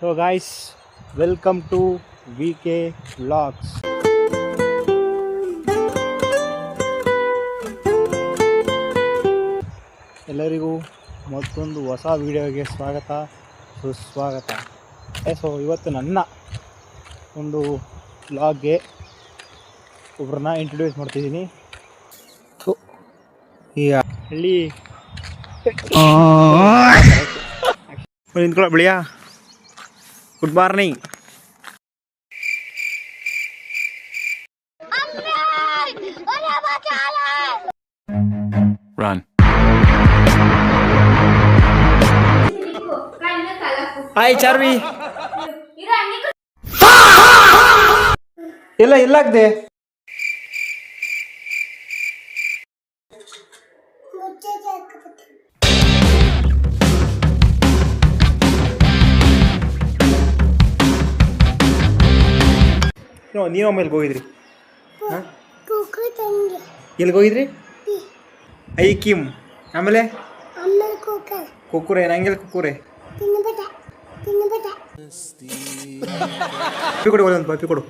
So guys, welcome to VK vlogs. ಎಲ್ಲರಿಗೂ ಮತ್ತೊಂದು ಹೊಸ ವಿಡಿಯೋಗೆ ಸ್ವಾಗತ ಸುಸ್ವಾಗತ. ಸೊ ಇವತ್ತು ನನ್ನ ಒಂದು ವ್ಲಾಗ್ಗೆ ಒಬ್ಬರನ್ನ ಇಂಟ್ರೊಡ್ಯೂಸ್ ಮಾಡ್ತಿದ್ದೀನಿ. ಈ ಹಳ್ಳಿ ನಿಂತ್ಕೊಳ್ಳೋ ಬೆಳೆಯ. Good morning. Run. Hi Charvi. ಎಲ್ಲ ಎಲ್ಲಾಗ್ದೆ ನೀವು ಆಮೇಲೆ ಹೋಗಿದ್ರಿ? ಎಲ್ಲಿಗೆ ಹೋಗಿದ್ರಿ? ಐಕಿಮ್. ಆಮೇಲೆ ಕುಕ್ಕುರೆ. ನಂಗೆಲ್ಲ ಕುಕ್ಕುರೆ ಪಪ್ಪಿ ಕೊಡು, ಒಂದು ಪಪ್ಪಿ ಕೊಡು.